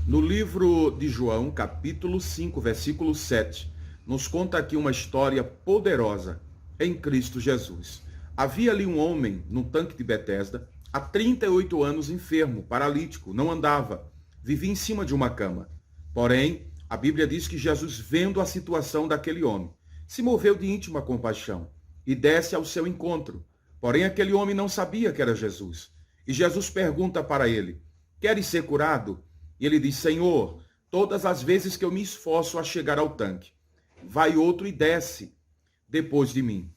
No livro de João, capítulo 5, versículo 7, nos conta aqui uma história poderosa em Cristo Jesus. Havia ali um homem num tanque de Betesda, há 38 anos enfermo, paralítico, não andava, vivia em cima de uma cama. Porém, a Bíblia diz que Jesus, vendo a situação daquele homem, se moveu de íntima compaixão e desce ao seu encontro. Porém, aquele homem não sabia que era Jesus. E Jesus pergunta para ele: queres ser curado? E ele diz: Senhor, todas as vezes que eu me esforço a chegar ao tanque, vai outro e desce depois de mim.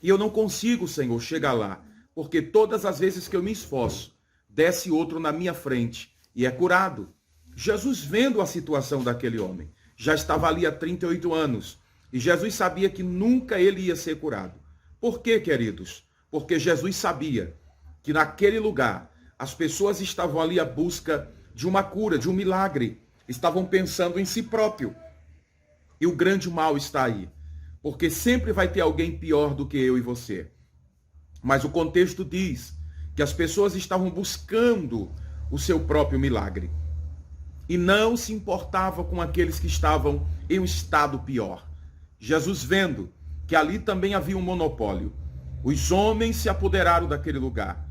E eu não consigo, Senhor, chegar lá, porque todas as vezes que eu me esforço, desce outro na minha frente e é curado. Jesus, vendo a situação daquele homem, já estava ali há 38 anos, e Jesus sabia que nunca ele ia ser curado. Por quê, queridos? Porque Jesus sabia que naquele lugar as pessoas estavam ali à busca de uma cura, de um milagre. Estavam pensando em si próprio. E o grande mal está aí. Porque sempre vai ter alguém pior do que eu e você. Mas o contexto diz que as pessoas estavam buscando o seu próprio milagre. E não se importava com aqueles que estavam em um estado pior. Jesus, vendo que ali também havia um monopólio, os homens se apoderaram daquele lugar.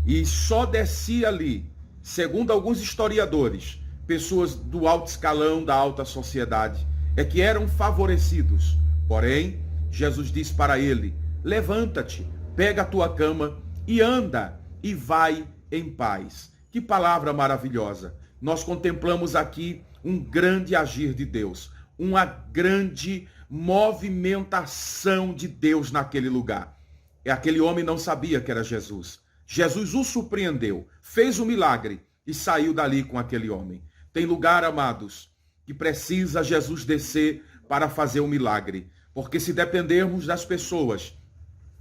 E só descia ali, segundo alguns historiadores, pessoas do alto escalão, da alta sociedade, é que eram favorecidos. Porém, Jesus diz para ele: levanta-te, pega a tua cama e anda, e vai em paz. Que palavra maravilhosa! Nós contemplamos aqui um grande agir de Deus, uma grande movimentação de Deus naquele lugar. E aquele homem não sabia que era Jesus. Jesus o surpreendeu, fez um milagre e saiu dali com aquele homem. Tem lugar, amados, que precisa Jesus descer para fazer um milagre. Porque se dependermos das pessoas,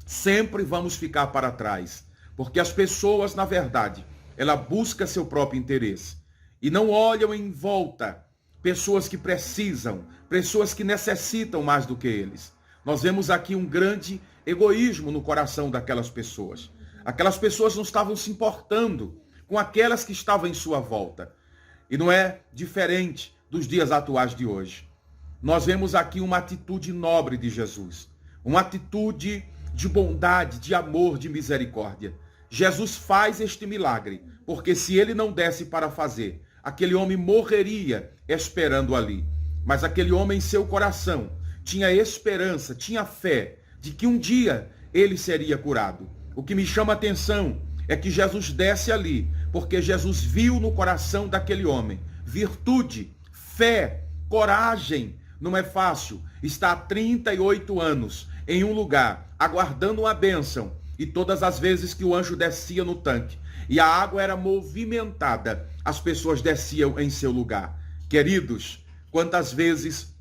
sempre vamos ficar para trás. Porque as pessoas, na verdade, ela busca seu próprio interesse e não olham em volta pessoas que precisam, pessoas que necessitam mais do que eles. Nós vemos aqui um grande egoísmo no coração daquelas pessoas. Aquelas pessoas não estavam se importando com aquelas que estavam em sua volta. E não é diferente dos dias atuais de hoje. Nós vemos aqui uma atitude nobre de Jesus, uma atitude de bondade, de amor, de misericórdia. Jesus faz este milagre, porque se ele não desse para fazer, aquele homem morreria esperando ali. Mas aquele homem em seu coração tinha esperança, tinha fé de que um dia ele seria curado. O que me chama a atenção é que Jesus desce ali, porque Jesus viu no coração daquele homem virtude, fé, coragem. Não é fácil estar há 38 anos em um lugar, aguardando uma bênção, e todas as vezes que o anjo descia no tanque e a água era movimentada, as pessoas desciam em seu lugar. Queridos, quantas vezes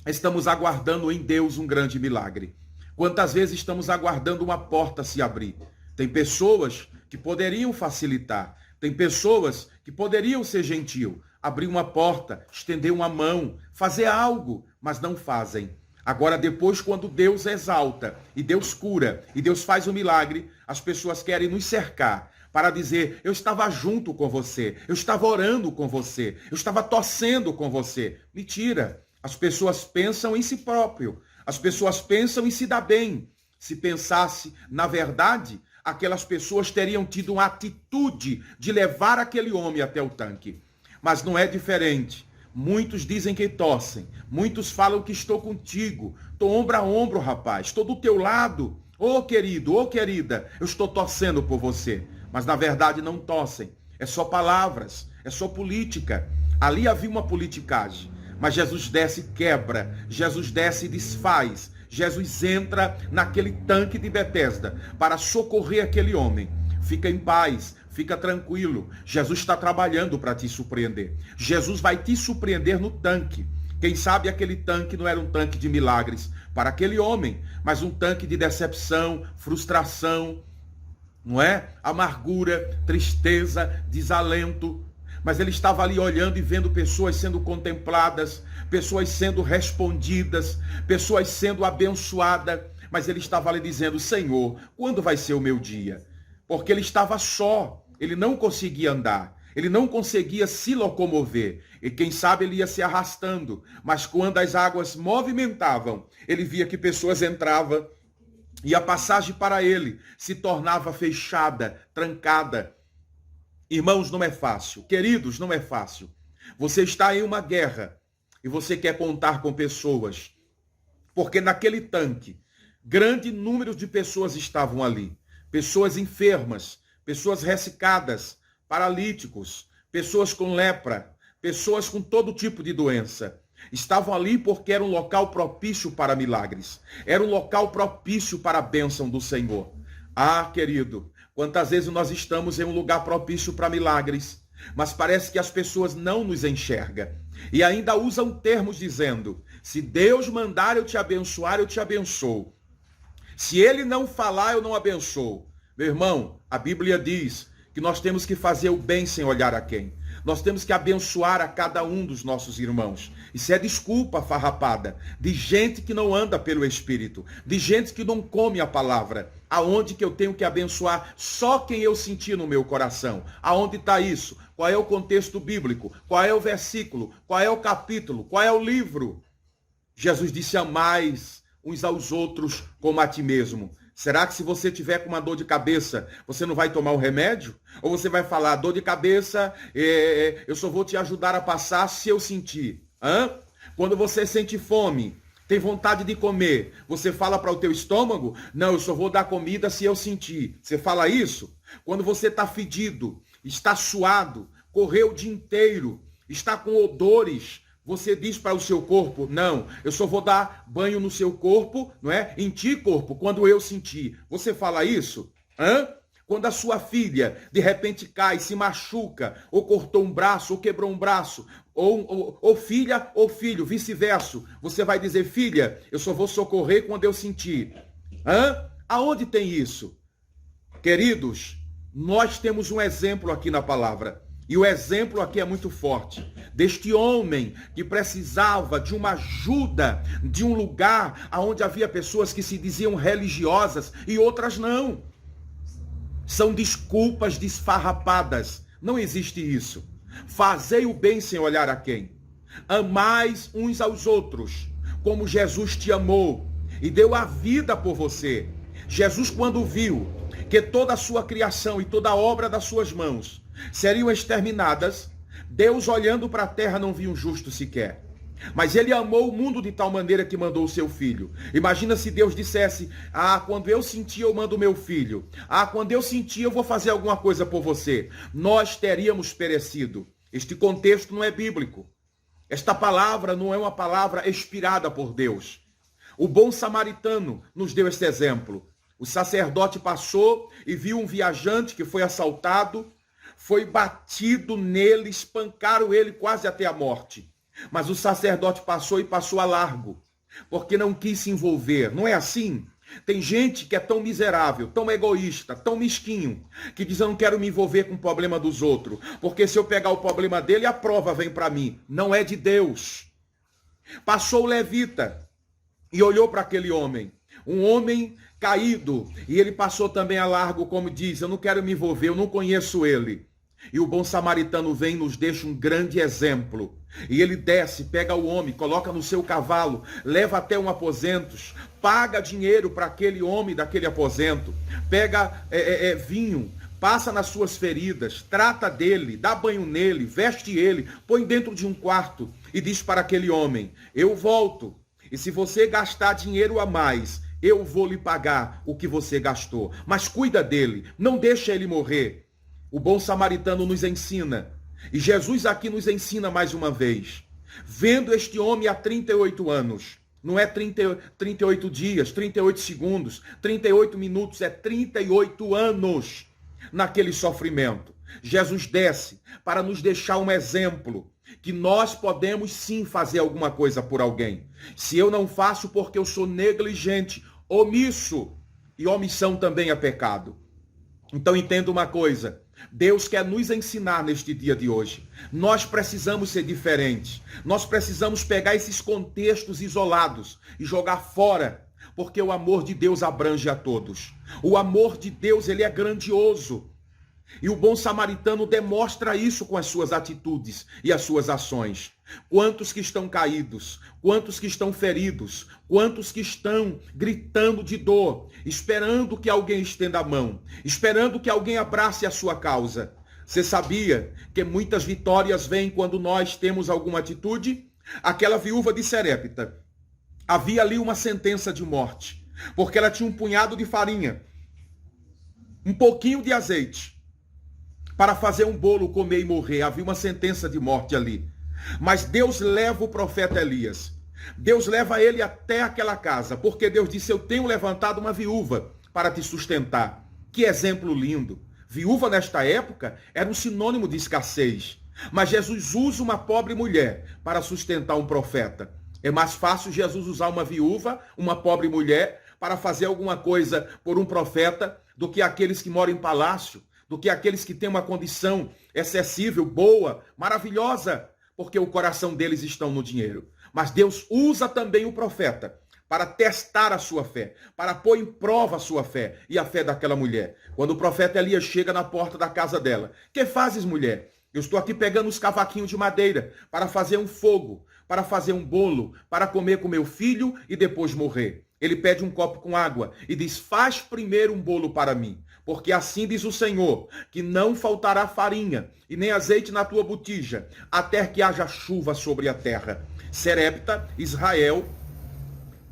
estamos aguardando em Deus um grande milagre? Quantas vezes estamos aguardando uma porta se abrir? Tem pessoas que poderiam facilitar, tem pessoas que poderiam ser gentil, abrir uma porta, estender uma mão, fazer algo, mas não fazem. Agora, depois, quando Deus exalta e Deus cura e Deus faz o milagre, as pessoas querem nos cercar para dizer: eu estava junto com você, eu estava orando com você, eu estava torcendo com você. Mentira! As pessoas pensam em si próprio, as pessoas pensam em se dar bem. Se pensasse, na verdade, aquelas pessoas teriam tido uma atitude de levar aquele homem até o tanque. Mas não é diferente. Muitos dizem que torcem, muitos falam que estou contigo, estou ombro a ombro, rapaz, estou do teu lado. Ô querido, ô querida, eu estou torcendo por você. Mas na verdade não torcem, é só palavras, é só política. Ali havia uma politicagem, mas Jesus desce e quebra, Jesus desce e desfaz. Jesus entra naquele tanque de Betesda para socorrer aquele homem. Fica em paz, fica tranquilo. Jesus está trabalhando para te surpreender. Jesus vai te surpreender no tanque. Quem sabe aquele tanque não era um tanque de milagres para aquele homem, mas um tanque de decepção, frustração, não é? Amargura, tristeza, desalento. Mas ele estava ali olhando e vendo pessoas sendo contempladas, pessoas sendo respondidas, pessoas sendo abençoadas. Mas ele estava ali dizendo: Senhor, quando vai ser o meu dia? Porque ele estava só, ele não conseguia andar. Ele não conseguia se locomover. E quem sabe ele ia se arrastando. Mas quando as águas movimentavam, ele via que pessoas entravam e a passagem para ele se tornava fechada, trancada. Irmãos, não é fácil. Queridos, não é fácil. Você está em uma guerra e você quer contar com pessoas. Porque naquele tanque, grande número de pessoas estavam ali. Pessoas enfermas, pessoas ressecadas, paralíticos, pessoas com lepra, pessoas com todo tipo de doença. Estavam ali porque era um local propício para milagres. Era um local propício para a bênção do Senhor. Ah, querido, quantas vezes nós estamos em um lugar propício para milagres, mas parece que as pessoas não nos enxergam. E ainda usam termos dizendo, se Deus mandar eu te abençoar, eu te abençoo. Se Ele não falar, eu não abençoo. Meu irmão, a Bíblia diz que nós temos que fazer o bem sem olhar a quem. Nós temos que abençoar a cada um dos nossos irmãos. Isso é desculpa farrapada de gente que não anda pelo Espírito, de gente que não come a palavra. Aonde que eu tenho que abençoar só quem eu senti no meu coração? Aonde está isso? Qual é o contexto bíblico? Qual é o versículo? Qual é o capítulo? Qual é o livro? Jesus disse, amais uns aos outros como a ti mesmo. Será que se você tiver com uma dor de cabeça, você não vai tomar o remédio? Ou você vai falar, dor de cabeça, eu só vou te ajudar a passar se eu sentir. Quando você sente fome, tem vontade de comer, você fala para o teu estômago, não, eu só vou dar comida se eu sentir. Você fala isso? Quando você está fedido, está suado, correu o dia inteiro, está com odores, você diz para o seu corpo, não, eu só vou dar banho no seu corpo, não é? Em ti, corpo, quando eu sentir. Você fala isso? Quando a sua filha, de repente, cai, se machuca, ou cortou um braço, ou quebrou um braço, ou filha ou filho, vice-versa. Você vai dizer, filha, eu só vou socorrer quando eu sentir. Aonde tem isso? Queridos, nós temos um exemplo aqui na palavra. E o exemplo aqui é muito forte, deste homem que precisava de uma ajuda, de um lugar onde havia pessoas que se diziam religiosas e outras não. São desculpas desfarrapadas, não existe isso. Fazei o bem sem olhar a quem. Amais uns aos outros, como Jesus te amou e deu a vida por você. Jesus, quando viu que toda a sua criação e toda a obra das suas mãos seriam exterminadas, Deus olhando para a terra não viu um justo sequer. Mas ele amou o mundo de tal maneira que mandou o seu filho. Imagina se Deus dissesse, quando eu sentir eu mando o meu filho. Quando eu sentir eu vou fazer alguma coisa por você. Nós teríamos perecido. Este contexto não é bíblico. Esta palavra não é uma palavra inspirada por Deus. O bom samaritano nos deu este exemplo. O sacerdote passou e viu um viajante que foi assaltado, foi batido nele, espancaram ele quase até a morte. Mas o sacerdote passou e passou a largo, porque não quis se envolver. Não é assim? Tem gente que é tão miserável, tão egoísta, tão mesquinho, que diz, eu não quero me envolver com o problema dos outros, porque se eu pegar o problema dele, a prova vem para mim. Não é de Deus. Passou o levita e olhou para aquele homem. Um homem caído, e ele passou também a largo, como diz, eu não quero me envolver, eu não conheço ele. E o bom samaritano vem e nos deixa um grande exemplo. E ele desce, pega o homem, coloca no seu cavalo, leva até um aposento, paga dinheiro para aquele homem daquele aposento, pega vinho, passa nas suas feridas, trata dele, dá banho nele, veste ele, põe dentro de um quarto e diz para aquele homem, eu volto, e se você gastar dinheiro a mais, eu vou lhe pagar o que você gastou. Mas cuida dele, não deixa ele morrer. O bom samaritano nos ensina. E Jesus aqui nos ensina mais uma vez. Vendo este homem há 38 anos. Não é 38 dias, 38 segundos, 38 minutos. É 38 anos naquele sofrimento. Jesus desce para nos deixar um exemplo. Que nós podemos sim fazer alguma coisa por alguém. Se eu não faço porque eu sou negligente, omisso. E omissão também é pecado. Então entenda uma coisa. Deus quer nos ensinar neste dia de hoje. Nós precisamos ser diferentes. Nós precisamos pegar esses contextos isolados e jogar fora. Porque o amor de Deus abrange a todos. O amor de Deus, ele é grandioso. E o bom samaritano demonstra isso com as suas atitudes e as suas ações. Quantos que estão caídos, quantos que estão feridos, quantos que estão gritando de dor, esperando que alguém estenda a mão, esperando que alguém abrace a sua causa. Você sabia que muitas vitórias vêm quando nós temos alguma atitude? Aquela viúva de Serepta, havia ali uma sentença de morte, porque ela tinha um punhado de farinha, um pouquinho de azeite, para fazer um bolo, comer e morrer. Havia uma sentença de morte ali. Mas Deus leva o profeta Elias. Deus leva ele até aquela casa, porque Deus disse: eu tenho levantado uma viúva para te sustentar. Que exemplo lindo. Viúva nesta época era um sinônimo de escassez. Mas Jesus usa uma pobre mulher para sustentar um profeta. É mais fácil Jesus usar uma viúva, uma pobre mulher, para fazer alguma coisa por um profeta, do que aqueles que moram em palácio, do que aqueles que têm uma condição excessível, boa, maravilhosa, porque o coração deles estão no dinheiro. Mas Deus usa também o profeta para testar a sua fé, para pôr em prova a sua fé e a fé daquela mulher. Quando o profeta Elias chega na porta da casa dela: que fazes, mulher? Eu estou aqui pegando os cavaquinhos de madeira para fazer um fogo, para fazer um bolo, para comer com meu filho e depois morrer. Ele pede um copo com água e diz: faz primeiro um bolo para mim, porque assim diz o Senhor, que não faltará farinha e nem azeite na tua botija, até que haja chuva sobre a terra. Serepta, Israel,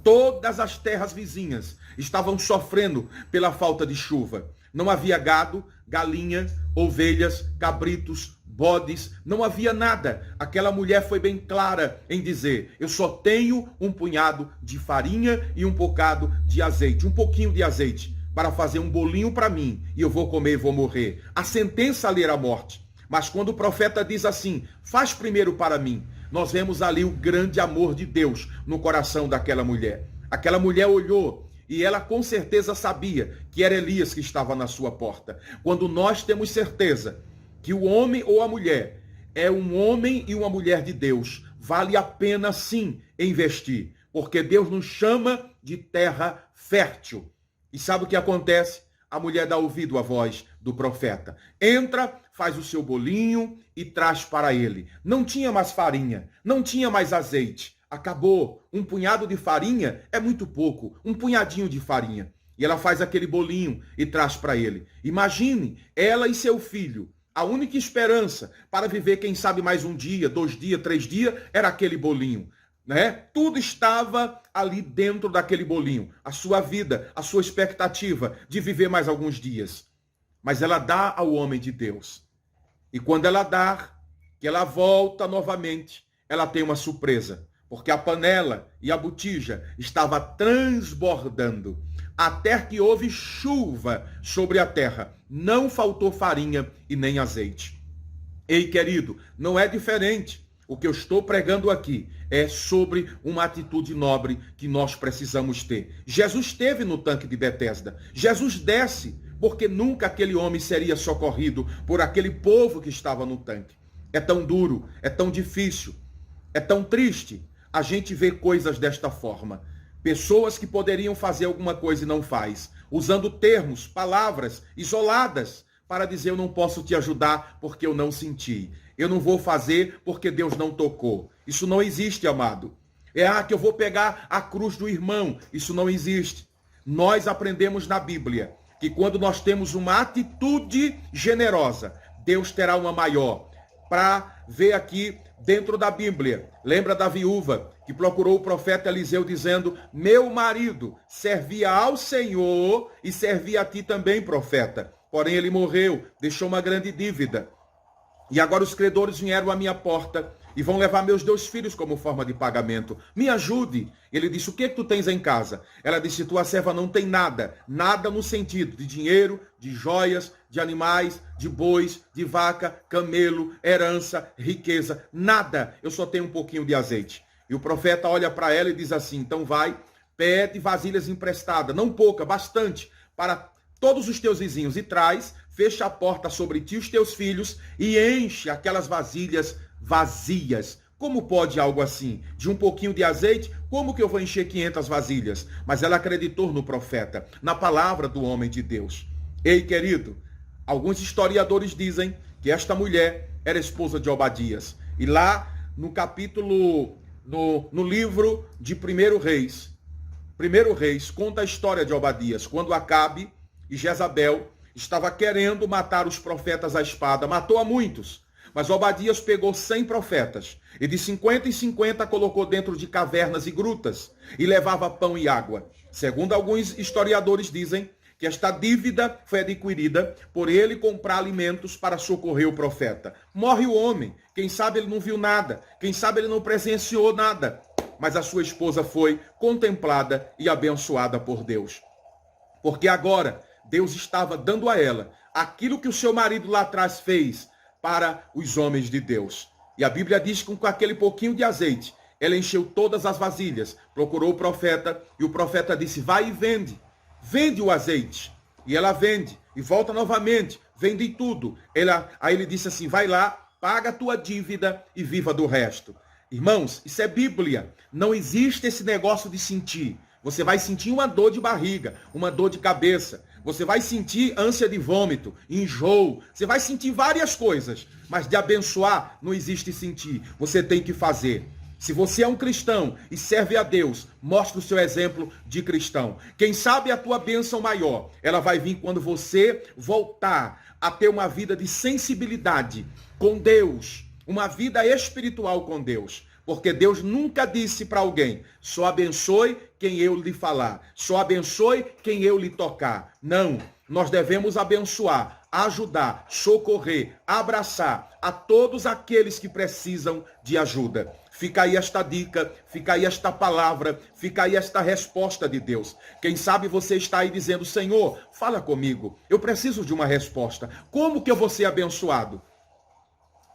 todas as terras vizinhas estavam sofrendo pela falta de chuva. Não havia gado, galinha, ovelhas, cabritos, bodes, não havia nada. Aquela mulher foi bem clara em dizer: eu só tenho um punhado de farinha e um bocado de azeite, um pouquinho de azeite, para fazer um bolinho para mim, e eu vou comer e vou morrer. A sentença ali era a morte. Mas quando o profeta diz assim: faz primeiro para mim, nós vemos ali o grande amor de Deus no coração daquela mulher. Aquela mulher olhou e ela com certeza sabia que era Elias que estava na sua porta. Quando nós temos certeza que o homem ou a mulher é um homem e uma mulher de Deus, vale a pena sim investir, porque Deus nos chama de terra fértil. E sabe o que acontece? A mulher dá ouvido à voz do profeta. Entra, faz o seu bolinho e traz para ele. Não tinha mais farinha, não tinha mais azeite. Acabou. Um punhado de farinha é muito pouco, um punhadinho de farinha. E ela faz aquele bolinho e traz para ele. Imagine, ela e seu filho. A única esperança para viver, quem sabe, mais um dia, 2 dias, 3 dias, era aquele bolinho, né? Tudo estava ali dentro daquele bolinho. A sua vida, a sua expectativa de viver mais alguns dias. Mas ela dá ao homem de Deus. E quando ela dá, que ela volta novamente, ela tem uma surpresa. Porque a panela e a botija estava transbordando, até que houve chuva sobre a terra. Não faltou farinha e nem azeite. Ei, querido, não é diferente. O que eu estou pregando aqui é sobre uma atitude nobre que nós precisamos ter. Jesus esteve no tanque de Betesda. Jesus desce, porque nunca aquele homem seria socorrido por aquele povo que estava no tanque. É tão duro, é tão difícil, é tão triste a gente vê coisas desta forma. Pessoas que poderiam fazer alguma coisa e não faz, usando termos, palavras isoladas para dizer: eu não posso te ajudar porque eu não senti. Eu não vou fazer porque Deus não tocou. Isso não existe, amado. Que eu vou pegar a cruz do irmão. Isso não existe. Nós aprendemos na Bíblia que quando nós temos uma atitude generosa, Deus terá uma maior. Para ver aqui dentro da Bíblia, lembra da viúva que procurou o profeta Eliseu dizendo: meu marido servia ao Senhor e servia a ti também, profeta. Porém ele morreu, deixou uma grande dívida. E agora os credores vieram à minha porta e vão levar meus 2 filhos como forma de pagamento. Me ajude. Ele disse: o que tu tens em casa? Ela disse: tua serva não tem nada. Nada no sentido de dinheiro, de joias, de animais, de bois, de vaca, camelo, herança, riqueza. Nada. Eu só tenho um pouquinho de azeite. E o profeta olha para ela e diz assim: então vai, pede vasilhas emprestadas, não pouca, bastante, para todos os teus vizinhos, e traz, fecha a porta sobre ti e os teus filhos e enche aquelas vasilhas vazias. Como pode algo assim? De um pouquinho de azeite, como que eu vou encher 500 vasilhas? Mas ela acreditou no profeta, na palavra do homem de Deus. Ei, querido, Alguns historiadores dizem que esta mulher era esposa de Obadias. E lá no capítulo, no livro de 1 Reis, conta a história de Obadias, quando Acabe e Jezabel estava querendo matar os profetas à espada, matou a muitos. Mas Obadias pegou 100 profetas e de 50 em 50 colocou dentro de cavernas e grutas e levava pão e água. Segundo alguns historiadores dizem que esta dívida foi adquirida por ele comprar alimentos para socorrer o profeta. Morre o homem, quem sabe ele não viu nada, quem sabe ele não presenciou nada, mas a sua esposa foi contemplada e abençoada por Deus. Porque agora Deus estava dando a ela aquilo que o seu marido lá atrás fez para os homens de Deus. E a Bíblia diz que com aquele pouquinho de azeite, ela encheu todas as vasilhas, procurou o profeta, e o profeta disse, vai e vende o azeite. E ela vende, e volta novamente, vende tudo. Aí ele disse assim, vai lá, paga a tua dívida e viva do resto. Irmãos, isso é Bíblia. Não existe esse negócio de sentir. Você vai sentir uma dor de barriga, uma dor de cabeça. Você vai sentir ânsia de vômito, enjoo. Você vai sentir várias coisas. Mas de abençoar, não existe sentir. Você tem que fazer. Se você é um cristão e serve a Deus, mostre o seu exemplo de cristão. Quem sabe a tua bênção maior, ela vai vir quando você voltar a ter uma vida de sensibilidade com Deus. Uma vida espiritual com Deus. Porque Deus nunca disse para alguém, só abençoe quem eu lhe falar, só abençoe quem eu lhe tocar. Não, nós devemos abençoar, ajudar, socorrer, abraçar a todos aqueles que precisam de ajuda. Fica aí esta dica, fica aí esta palavra, fica aí esta resposta de Deus. Quem sabe você está aí dizendo, Senhor, fala comigo, eu preciso de uma resposta. Como que eu vou ser abençoado?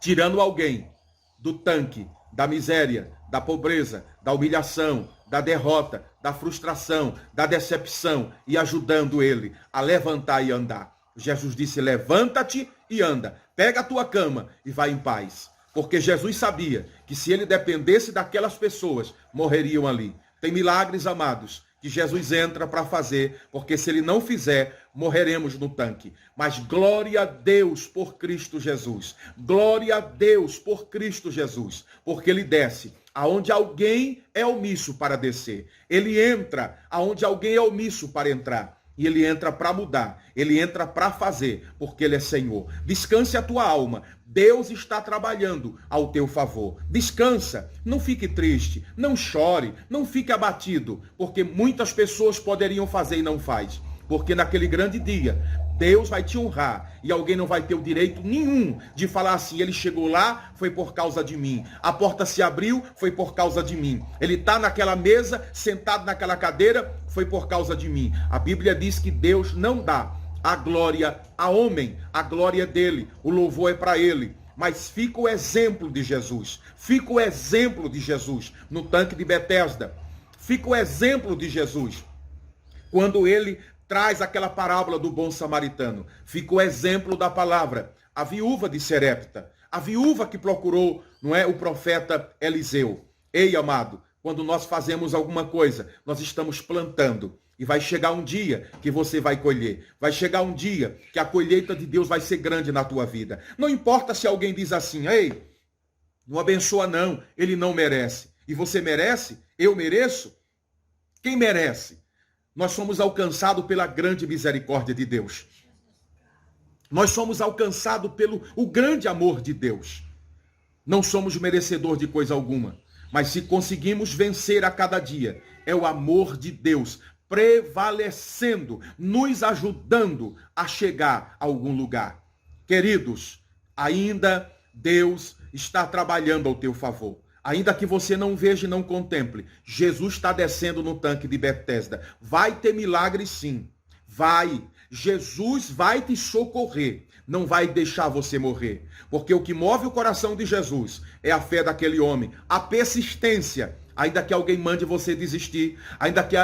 Tirando alguém do tanque, da miséria, da pobreza, da humilhação, da derrota, da frustração, da decepção e ajudando ele a levantar e andar. Jesus disse, levanta-te e anda, pega a tua cama e vai em paz. Porque Jesus sabia que se ele dependesse daquelas pessoas, morreriam ali. Tem milagres, amados, que Jesus entra para fazer, porque se ele não fizer, morreremos no tanque. Mas glória a Deus por Cristo Jesus. Glória a Deus por Cristo Jesus. Porque ele desce aonde alguém é omisso para descer. Ele entra aonde alguém é omisso para entrar. E ele entra para mudar. Ele entra para fazer, porque ele é Senhor. Descanse a tua alma. Deus está trabalhando ao teu favor. Descansa, não fique triste, não chore, não fique abatido, porque muitas pessoas poderiam fazer e não faz. Porque naquele grande dia, Deus vai te honrar e alguém não vai ter o direito nenhum de falar assim, ele chegou lá, foi por causa de mim. A porta se abriu, foi por causa de mim. Ele está naquela mesa, sentado naquela cadeira, foi por causa de mim. A Bíblia diz que Deus não dá a glória a homem, a glória é dele, o louvor é para ele. Mas fica o exemplo de Jesus, fica o exemplo de Jesus no tanque de Betesda, fica o exemplo de Jesus quando ele traz aquela parábola do bom samaritano, fica o exemplo da palavra, a viúva de Serepta, a viúva que procurou, não é, o profeta Eliseu. Ei, amado, quando nós fazemos alguma coisa, nós estamos plantando. E vai chegar um dia que você vai colher. Vai chegar um dia que a colheita de Deus vai ser grande na tua vida. Não importa se alguém diz assim, ei, não abençoa não, ele não merece. E você merece? Eu mereço? Quem merece? Nós somos alcançados pela grande misericórdia de Deus. Nós somos alcançados pelo o grande amor de Deus. Não somos merecedor de coisa alguma. Mas se conseguimos vencer a cada dia, é o amor de Deus prevalecendo, nos ajudando a chegar a algum lugar. Queridos, ainda Deus está trabalhando ao teu favor. Ainda que você não veja e não contemple, Jesus está descendo no tanque de Betesda. Vai ter milagre sim. Vai. Jesus vai te socorrer. Não vai deixar você morrer. Porque o que move o coração de Jesus é a fé daquele homem. A persistência. Ainda que alguém mande você desistir, ainda que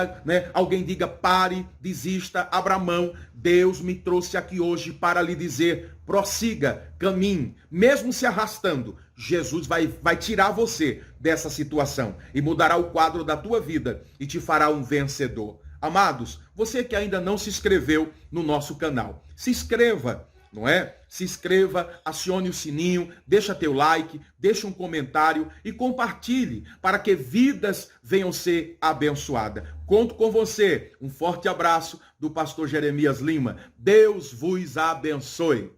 alguém diga pare, desista, abra mão, Deus me trouxe aqui hoje para lhe dizer, prossiga, caminhe, mesmo se arrastando, Jesus vai tirar você dessa situação e mudará o quadro da tua vida e te fará um vencedor. Amados, você que ainda não se inscreveu no nosso canal, se inscreva, não é? Se inscreva, acione o sininho, deixa teu like, deixa um comentário e compartilhe para que vidas venham ser abençoadas. Conto com você. Um forte abraço do pastor Jeremias Lima. Deus vos abençoe.